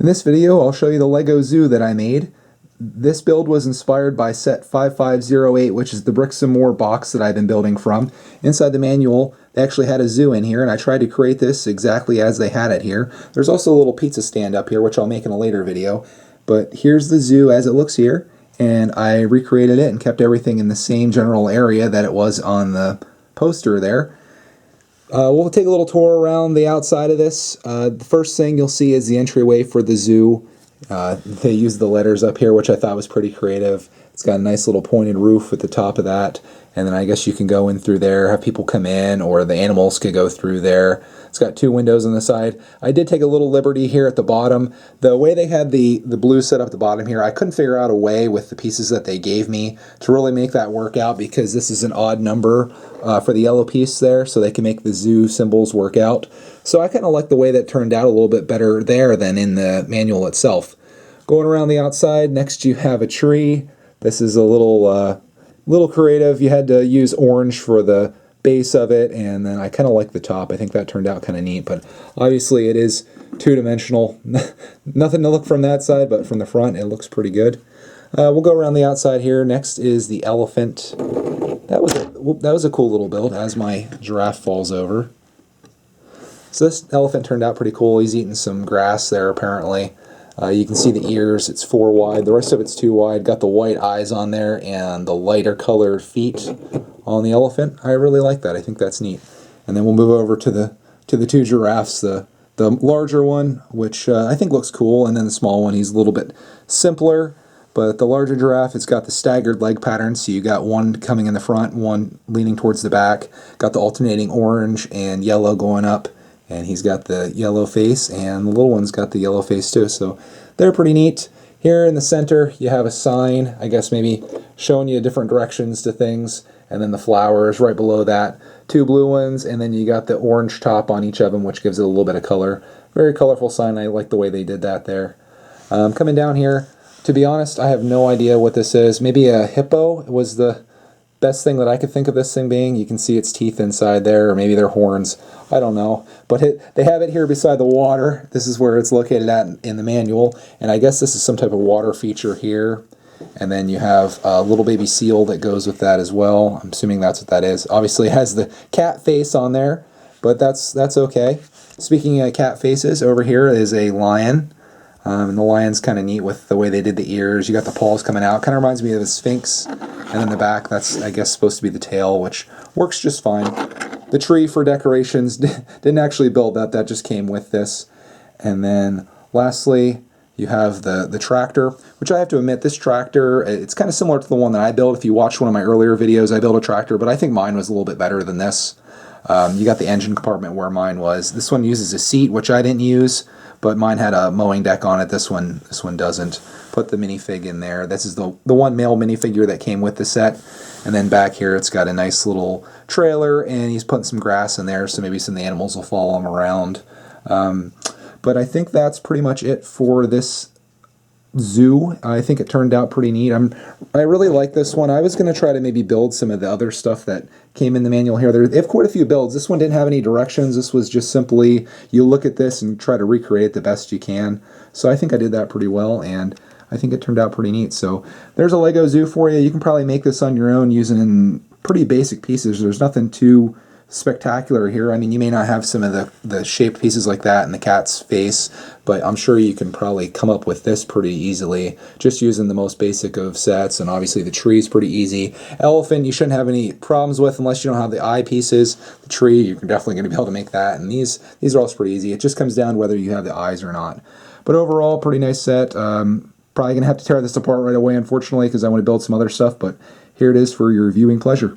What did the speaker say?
In this video, I'll show you the Lego zoo that I made. This build was inspired by set 5508, which is the bricks and more box that I've been building from. Inside the manual, they actually had a zoo in here, and I tried to create this exactly as they had it here. There's also a little pizza stand up here, which I'll make in a later video. But here's the zoo as it looks here, and I recreated it and kept everything in the same general area that it was on the poster there. We'll take a little tour around the outside of this. The first thing you'll see is the entryway for the zoo. They used the letters up here, which I thought was pretty creative. It's got a nice little pointed roof at the top of that, and then I guess you can go in through there, have people come in, or the animals could go through there. It's got two windows on the side. I did take a little liberty here at the bottom. The way they had the blue set up at the bottom here, I couldn't figure out a way with the pieces that they gave me to really make that work out, because this is an odd number for the yellow piece there, so they can make the zoo symbols work out. So I kind of like the way that turned out a little bit better there than in the manual itself. Going around the outside, next you have a tree. This is a little creative. You had to use orange for the base of it, and then I kind of like the top. I think that turned out kind of neat, but obviously it is two-dimensional. Nothing to look from that side, but from the front it looks pretty good. We'll go around the outside here. Next is the elephant. That was a cool little build as my giraffe falls over. So this elephant turned out pretty cool. He's eating some grass there apparently. You can see the ears, it's 4 wide, the rest of it's 2 wide. Got the white eyes on there and the lighter colored feet on the elephant. I really like that. I think that's neat. And then we'll move over to the two giraffes. The larger one, which I think looks cool, and then the small one, he's a little bit simpler. But the larger giraffe, it's got the staggered leg pattern, so you got one coming in the front, one leaning towards the back. Got the alternating orange and yellow going up. And he's got the yellow face, and the little one's got the yellow face too, so they're pretty neat. Here in the center you have a sign, I guess maybe showing you different directions to things, and then the flowers right below that. 2 blue ones, and then you got the orange top on each of them, which gives it a little bit of color. Very colorful sign. I like the way they did that there. Coming down here, to be honest, I have no idea what this is. Maybe a hippo was the best thing that I could think of this thing being. You can see its teeth inside there, or maybe their horns. I don't know. But they have it here beside the water. This is where it's located at in the manual. And I guess this is some type of water feature here. And then you have a little baby seal that goes with that as well. I'm assuming that's what that is. Obviously it has the cat face on there, but that's okay. Speaking of cat faces, over here is a lion. And the lion's kind of neat with the way they did the ears. You got the paws coming out. Kind of reminds me of a sphinx. And then the back, that's, I guess, supposed to be the tail, which works just fine. The tree for decorations, didn't actually build that. That just came with this. And then lastly, you have the tractor, which I have to admit, this tractor, it's kind of similar to the one that I built. If you watched one of my earlier videos, I built a tractor, but I think mine was a little bit better than this. You got the engine compartment where mine was. This one uses a seat, which I didn't use, but mine had a mowing deck on it. This one doesn't. Put the minifig in there. This is the one male minifigure that came with the set. And then back here it's got a nice little trailer, and he's putting some grass in there, so maybe some of the animals will follow him around. But I think that's pretty much it for this zoo. I think it turned out pretty neat. I really like this one. I was going to try to maybe build some of the other stuff that came in the manual here. They have quite a few builds. This one didn't have any directions. This was just simply you look at this and try to recreate it the best you can. So I think I did that pretty well, and I think it turned out pretty neat. So there's a Lego zoo for you. You can probably make this on your own using pretty basic pieces. There's nothing too spectacular here. I mean, you may not have some of the shaped pieces like that and the cat's face, but I'm sure you can probably come up with this pretty easily just using the most basic of sets. And obviously the tree's pretty easy. Elephant you shouldn't have any problems with unless you don't have the eye pieces. The tree, you're definitely going to be able to make that, and these are also pretty easy. It just comes down to whether you have the eyes or not. But overall, pretty nice set. Probably going to have to tear this apart right away, unfortunately, because I want to build some other stuff, but here it is for your viewing pleasure.